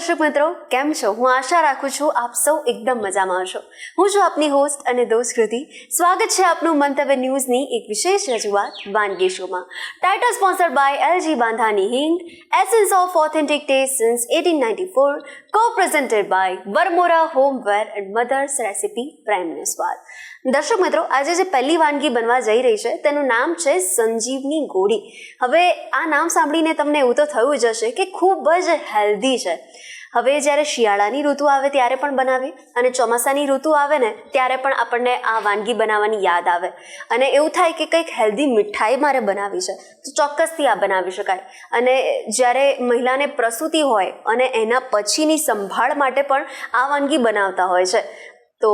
દર્શક મિત્રો, કેમ છો? હું આશા રાખું છું આપ સૌ એકદમ મજામાં હશો. હું છું આપની હોસ્ટ અને દોસ્ત કૃતિ. સ્વાગત છે આપનું મંતવ્ય ન્યૂઝની એક વિશેષ રજૂઆત વાનગી શોમાં. Title sponsored by LG Bandhani Hing, essence of authentic taste since 1894, co-presented by Varmora homeware and Mother's Recipe પ્રાઇમનો સ્વાદ. દર્શક મિત્રો, આજે જે પહેલી વાનગી બનવા જઈ રહી છે તેનું નામ છે સંજીવની ગોળી. હવે આ નામ સાંભળીને તમને એવું તો થયું જ હશે કે ખૂબ જ હેલ્ધી છે. હવે જ્યારે શિયાળાની ઋતુ આવે ત્યારે પણ બનાવી અને ચોમાસાની ઋતુ આવે ને ત્યારે પણ આપણને આ વાનગી બનાવવાની યાદ આવે અને એવું થાય કે કંઈક હેલ્ધી મીઠાઈ મારે બનાવી છે તો ચોક્કસથી આ બનાવી શકાય. અને જ્યારે મહિલાને પ્રસૂતિ હોય અને એના પછીની સંભાળ માટે પણ આ વાનગી બનાવતા હોય છે. તો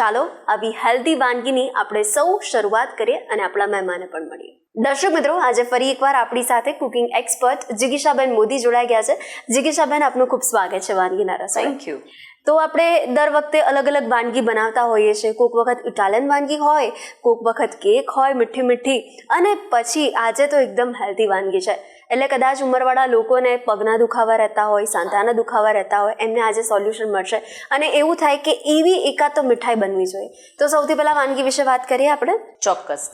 ચાલો આવી હેલ્ધી વાનગીની આપણે સૌ શરૂઆત કરીએ અને આપણા મહેમાને પણ મળીએ. દર્શક મિત્રો, આજે ફરી એકવાર આપણી સાથે કુકિંગ એક્સપર્ટ જિગીશાબેન મોદી જોડાઈ ગયા છે. જિગીશાબેન, આપનું ખૂબ સ્વાગત છે વાનગીના રસોઈ. Thank you. તો આપણે દર વખતે અલગ અલગ વાનગી બનાવતા હોઈએ છીએ. કોઈક વખત ઇટાલિયન વાનગી હોય, કોઈક વખત કેક હોય મીઠી મીઠી, અને પછી આજે તો એકદમ હેલ્ધી વાનગી છે. એટલે કદાચ ઉંમરવાળા લોકોને પગના દુખાવા રહેતા હોય, સાંધાના દુખાવા રહેતા હોય, એમને આજે સોલ્યુશન મળશે અને એવું થાય કે એવી એકાદ તો મીઠાઈ બનવી જોઈએ. તો સૌથી પહેલાં વાનગી વિશે વાત કરીએ આપણે. ચોક્કસ.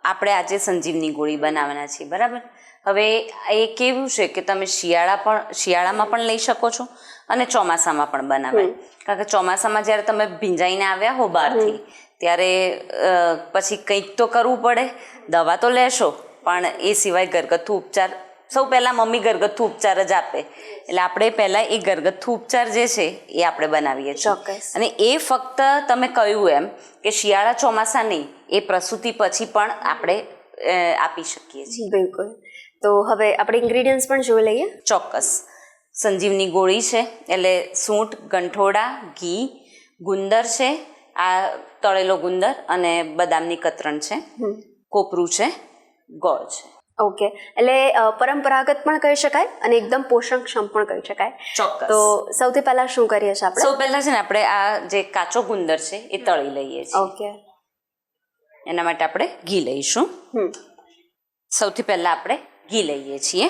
આપણે આજે સંજીવની ગોળી બનાવવાના છીએ, બરાબર? હવે એ કેવું છે કે તમે શિયાળામાં પણ લઈ શકો છો અને ચોમાસામાં પણ બનાવાય. કારણ કે ચોમાસામાં જ્યારે તમે ભીંજાઈને આવ્યા હો બહારથી ત્યારે પછી કંઈક તો કરવું પડે. દવા તો લેશો પણ એ સિવાય ઘરગથ્થુ ઉપચાર, સૌ પહેલાં મમ્મી ઘરગથ્થુ ઉપચાર જ આપે, એટલે આપણે પહેલાં એ ઘરગથ્થુ ઉપચાર જે છે એ આપણે બનાવીએ છીએ. ચોક્કસ. અને એ ફક્ત તમે કહ્યું એમ કે શિયાળા ચોમાસા નહીં, એ પ્રસૂતિ પછી પણ આપણે આપી શકીએ છીએ. બિલકુલ. તો હવે આપણે ઇન્ગ્રીડિયન્ટ્સ પણ જોઈ લઈએ. ચોક્કસ. સંજીવની ગોળી છે એટલે સૂંઠ, ગંઠોડા, ઘી, ગુંદર છે, આ તળેલો ગુંદર, અને બદામની કતરણ છે, કોપરું છે, ગોળ છે. ઓકે, એટલે પરંપરાગત પણ કહી શકાય અને એકદમ પોષણક્ષમ પણ કહી શકાય. ચોક્કસ. તો સૌથી પહેલા શું કરીએ છીએ આપણે? સૌ પહેલા છે ને આપણે આ જે કાચો ગુંદર છે એ તળી લઈએ છીએ. ઓકે. એના માટે આપણે ઘી લઈશું. સૌથી પહેલા આપણે ઘી લઈએ છીએ.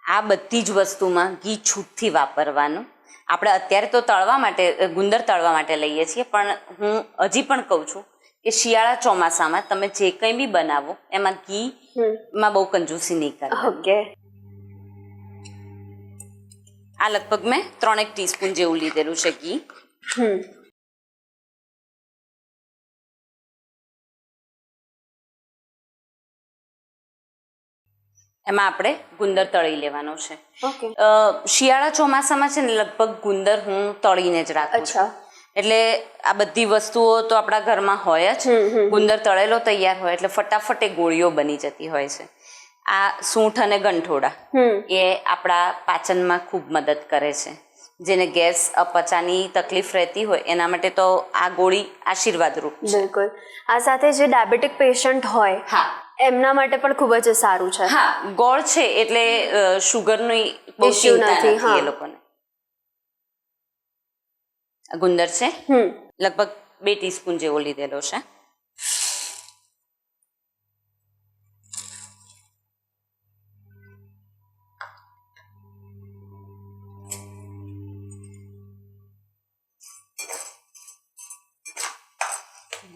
આ બધી જ વસ્તુમાં ઘી છૂટથી વાપરવાનું. આપણે અત્યારે તો તળવા માટે, ગુંદર તળવા માટે લઈએ છીએ, પણ હું હજી પણ કહું છું કે શિયાળા ચોમાસામાં તમે જે કંઈ બી બનાવો એમાં ઘીમાં બહુ કંજૂસી નહીં કરવાની. ઓકે. આ લગભગ મેં 3 ટીસ્પૂન જેવું લીધેલું છે ઘી. એમાં આપણે ગુંદર તળી લેવાનો છે. ઓકે. શિયાળા ચોમાસામાં છે ને લગભગ ગુંદર હું તળીને જ રાખું છું. અચ્છા. એટલે આ બધી વસ્તુઓ તો આપણા ઘરમાં હોય જ. ગુંદર તળેલો તૈયાર હોય એટલે ફટાફટ એ ગોળીઓ બની જતી હોય છે. આ સૂંઠ અને ગંઠોડા એ આપણા પાચનમાં ખૂબ મદદ કરે છે. જેને ગેસ અપચાની તકલીફ રહેતી હોય એના માટે તો આ ગોળી આશીર્વાદરૂપ છે. બિલકુલ. આ સાથે જે ડાયાબિટીક પેશન્ટ હોય, હા, એમના માટે પણ ખૂબ જ સારું છે. હા, ગોળ છે એટલે શુગરની બહુ ચિંતા નથી એ લોકોને. ગુંદર છે લગભગ 2 ટીસ્પૂન જેવો લીધેલો છે.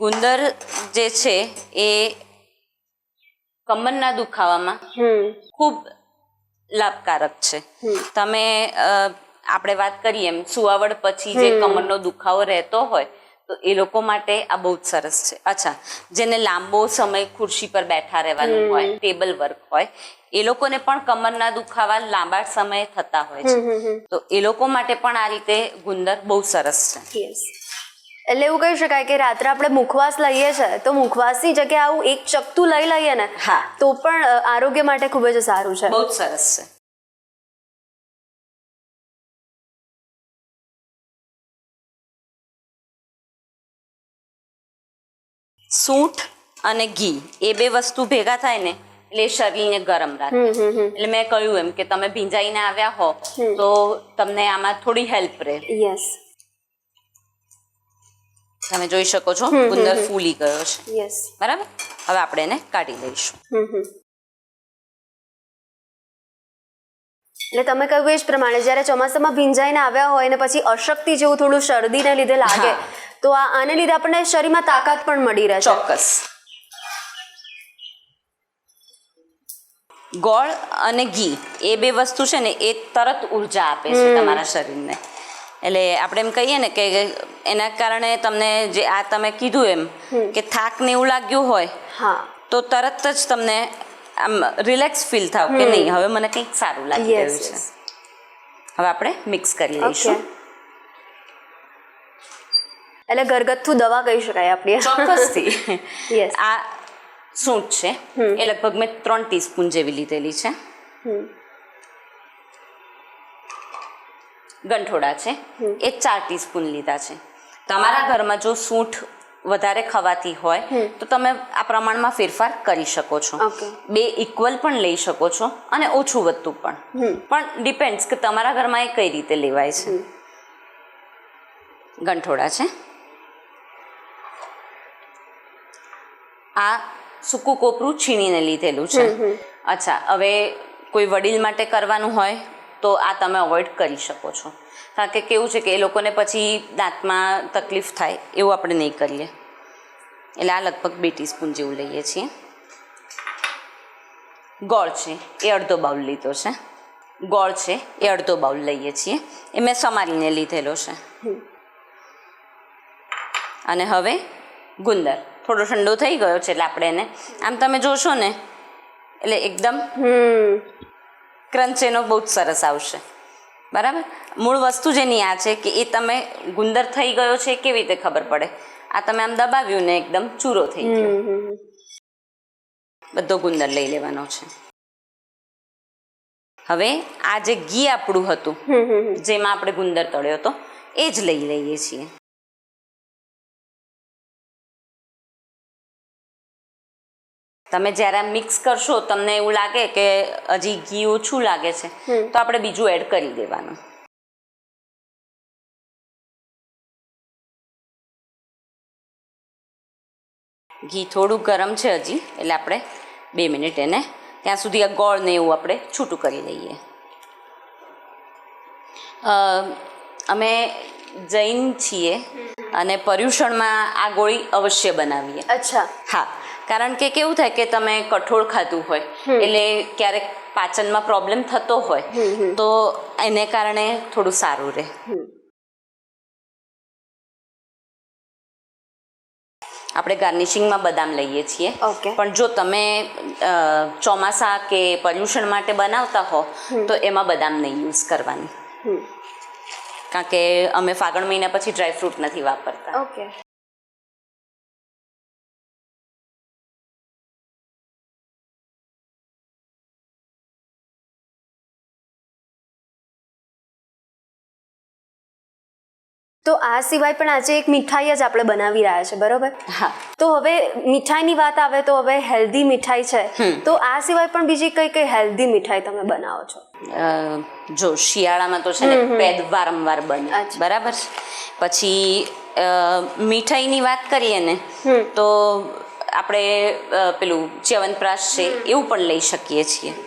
ગુંદર જે છે એ કમરના દુખાવામાં ખૂબ લાભકારક છે. તમે આપણે વાત કરીએ એમ સુવાવડ પછી જે કમરનો દુખાવો રહેતો હોય તો એ લોકો માટે આ બહુ જ સરસ છે. અચ્છા, જેને લાંબો સમય ખુરશી પર બેઠા રહેવાનું હોય, ટેબલ વર્ક હોય, એ લોકોને પણ કમરના દુખાવા લાંબા સમય થતા હોય છે, તો એ લોકો માટે પણ આ રીતે ગુંદર બહુ સરસ છે. એટલે એવું કહી શકાય કે રાત્રે આપણે મુખવાસ લઈએ છીએ તો મુખવાસની જગ્યાએ આવું એક ચપટું લઈ લઈએ ને, હા, તો પણ આરોગ્ય માટે ખૂબ જ સારું છે. બહુ જ સરસ છે. સૂંઠ અને ઘી એ બે વસ્તુ ભેગા થાય ને એટલે શરીરને ગરમ રાખે. એટલે મેં કહ્યું એમ કે તમે ભીંજાઈને આવ્યા હો તો તમને આમાં થોડી હેલ્પ રહે. યસ. તમે જોઈ શકો છો ગુંદર ફૂલી ગયો છે. યસ. બરાબર. હવે આપણે એને કાઢી લઈશું. એટલે તમે કહ્યું એ જ પ્રમાણે જ્યારે ચોમાસામાં ભીંજાઈને આવ્યા હોય ને પછી અશક્તિ જેવું થોડું શરદીને લીધે લાગે તો આને લીધે આપણને શરીરમાં તાકાત પણ મળી રહે છે. ચોક્કસ. ગોળ અને ઘી એ બે વસ્તુ છે ને એ તરત ઉર્જા આપે છે તમારા શરીરને. એટલે આપણે એમ કહીએ ને કે એના કારણે તમને જે આ તમે કીધું એમ કે થાક ને એવું લાગ્યું હોય તો તરત જ તમને આમ રિલેક્સ ફીલ થાવ કે નહીં હવે મને કંઈક સારું લાગી રહ્યું છે. હવે આપણે મિક્સ કરી લઈશું. એટલે ઘરગથ્થુ દવા કહી શકાય આપણી. ચોક્કસથી. આ સૂંઠ છે એ લગભગ મેં 3 ટીસ્પૂન જેવી લીધેલી છે. ગંઠોડા છે એ 4 ટીસ્પૂન લીધા છે. તમારા ઘરમાં જો સૂંઠ વધારે ખવાતી હોય તો તમે આ પ્રમાણમાં ફેરફાર કરી શકો છો. બે ઇક્વલ પણ લઈ શકો છો અને ઓછું વધતું પણ ડિપેન્ડ્સ કે તમારા ઘરમાં એ કઈ રીતે લેવાય છે. ગંઠોડા છે. આ સૂકું કોપરું છીણીને લીધેલું છે. અચ્છા, હવે કોઈ વડીલ માટે કરવાનું હોય તો આ તમે અવોઇડ કરી શકો છો, કારણ કે કેવું છે કે એ લોકોને પછી દાંતમાં તકલીફ થાય એવું આપણે નહીં કરીએ. એટલે આ લગભગ 2 ટીસ્પૂન જેવું લઈએ છીએ. ગોળ છે એ અડધો બાઉલ લીધો છે. ગોળ છે એ અડધો બાઉલ લઈએ છીએ. એ મેં સમારીને લીધેલો છે. અને હવે ગુંદર થોડો ઠંડો થઈ ગયો છે એટલે આપણે એને આમ તમે જોશો ને એટલે એકદમ ક્રંચ એનો બહુ જ સરસ આવશે. બરાબર. મૂળ વસ્તુ જેની આ છે કે એ તમે ગુંદર થઈ ગયો છે કેવી રીતે ખબર પડે? આ તમે આમ દબાવ્યું ને એકદમ ચૂરો થઈ ગયો. બધો ગુંદર લઈ લેવાનો છે. હવે આ જે ઘી આપણું હતું જેમાં આપણે ગુંદર તળ્યો હતો એ જ લઈ લઈએ છીએ. તમે જ્યારે આ મિક્સ કરશો તમને એવું લાગે કે હજી ઘી ઓછું લાગે છે તો આપણે બીજું એડ કરી દેવાનું. ઘી થોડું ગરમ છે હજી એટલે આપણે 2 મિનિટ એને ત્યાં સુધી આ ગોળ ને એવું આપણે છૂટું કરી લઈએ. અમે જૈન છીએ અને પર્યુષણમાં આ ગોળી અવશ્ય બનાવીએ. અચ્છા. હા, કારણ કે કેવું થાય કે તમે કઠોળ ખાધું હોય એટલે ક્યારેક પાચનમાં પ્રોબ્લેમ થતો હોય તો એને કારણે થોડું સારું રહે. આપણે ગાર્નિશિંગમાં બદામ લઈએ છીએ. પણ જો તમે ચોમાસા કે પર્યુષણ માટે બનાવતા હો તો એમાં બદામ નહીં યુઝ કરવાની, કારણ કે અમે ફાગણ મહિના પછી ડ્રાયફ્રૂટ નથી વાપરતા. તો આ સિવાય પણ આજે એક મીઠાઈ જ આપણે બનાવી રહ્યા છે, બરોબર? હા. તો હવે મીઠાઈની વાત આવે તો હવે હેલ્ધી મીઠાઈ છે તો આ સિવાય પણ બીજી કઈ કઈ હેલ્ધી મીઠાઈ તમે બનાવો છો? જો શિયાળામાં તો છે ને પેદ વારંવાર બને, બરાબર. પછી મીઠાઈની વાત કરીએ ને તો આપણે પેલું ચ્યવનપ્રાશ છે એવું પણ લઈ શકીએ છીએ.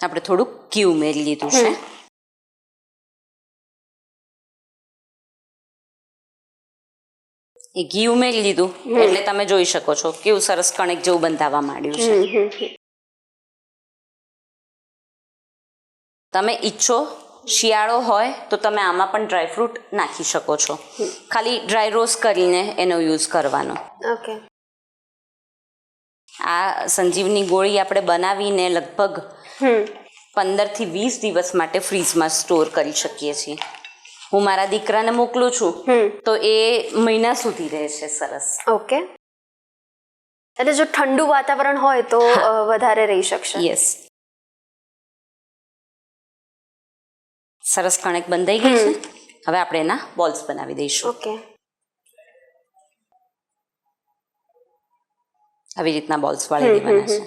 આપણે થોડુંક ઘી ઉમેરી લીધું છે. એ ઘી ઉમેરી લીધું એટલે તમે જોઈ શકો છો કેવું સરસ કણક જેવું બંધાવા માંડ્યું છે. તમે ઈચ્છો શિયાળો હોય તો તમે આમાં પણ ડ્રાયફ્રૂટ નાખી શકો છો. ખાલી ડ્રાય રોસ્ટ કરીને એનો યુઝ કરવાનો. આ સંજીવની ગોળી આપણે બનાવીને લગભગ 15 થી 20 દિવસ માટે ફ્રીજમાં સ્ટોર કરી શકીએ છીએ. હું મારા દીકરાને મોકલું છું તો એ મહિના સુધી રહે છે. સરસ. ઓકે. એટલે જો ઠંડુ વાતાવરણ હોય તો વધારે રહી શકશે. યસ. સરસ કણક બંધાઈ ગઈ છે. હવે આપણે એના બોલ્સ બનાવી દઈશું. ઓકે. આવી રીતના બોલ્સ વાળી દેવાના છે.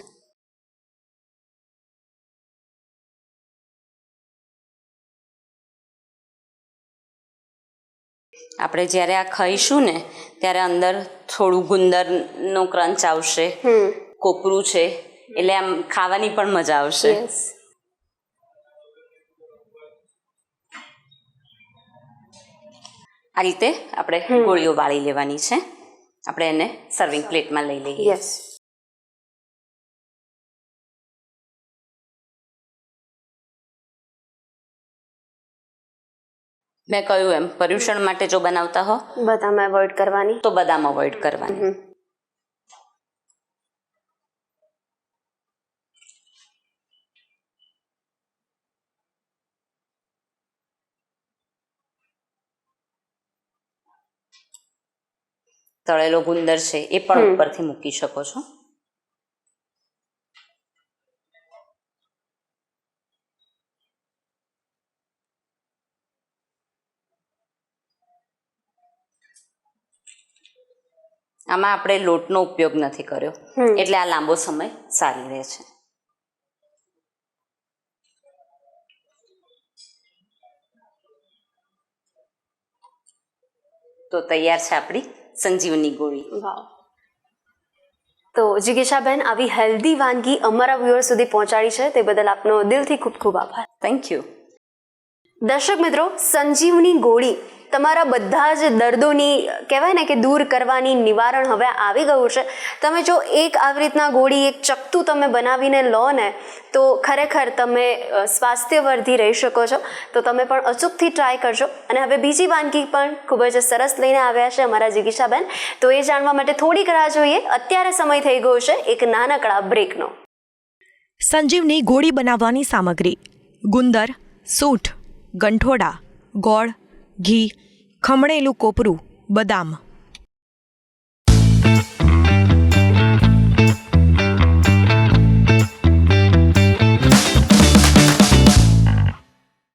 આપણે જ્યારે આ ખાઈશું ને ત્યારે અંદર થોડું ગુંદરનો ક્રંચ આવશે, કોપરું છે એટલે આમ ખાવાની પણ મજા આવશે. યસ. આ રીતે આપણે ગોળીઓ વાળી લેવાની છે. આપણે એને સર્વિંગ પ્લેટમાં લઈ લઈએ. યસ. મેં કહ્યું એમ પર્યુષણ માટે જો બનાવતા હો બદામ એવોઇડ કરવાની. તો બદામ અવોઇડ કરવાની. તળેલો ગુંદર છે એ પણ ઉપરથી મૂકી શકો છો. આમાં આપણે લોટનો ઉપયોગ નથી કર્યો એટલે આ લાંબો સમય સારી રહે છે. તો તૈયાર છે આપણી સંજીવની ગોળી. વાવ. તો જિગીશાબેન, આવી હેલ્ધી વાનગી અમારા વ્યુઅર સુધી પહોંચાડી છે તે બદલ આપનો દિલથી ખૂબ ખૂબ આભાર. Thank you. દર્શક મિત્રો, સંજીવની ગોળી તમારા બધા જ દર્દોની કહેવાય ને કે દૂર કરવાની નિવારણ હવે આવી ગયું છે. તમે જો એક આવી રીતના ગોળી, એક ચપટું તમે બનાવીને લો ને તો ખરેખર તમે સ્વાસ્થ્યવર્ધી રહી શકો છો. તો તમે પણ અચૂકથી ટ્રાય કરજો. અને હવે બીજી વાનગી પણ ખૂબ જ સરસ લઈને આવ્યા છે અમારા જિગીશાબેન. તો એ જાણવા માટે થોડીક રાહ જોઈએ. અત્યારે સમય થઈ ગયો છે એક નાનકડા બ્રેકનો. સંજીવની ગોળી બનાવવાની સામગ્રી: ગુંદર, સૂંઠ, ગંઠોડા, ગોળ, ઘી, ખમણેલું કોપરું, બદામ.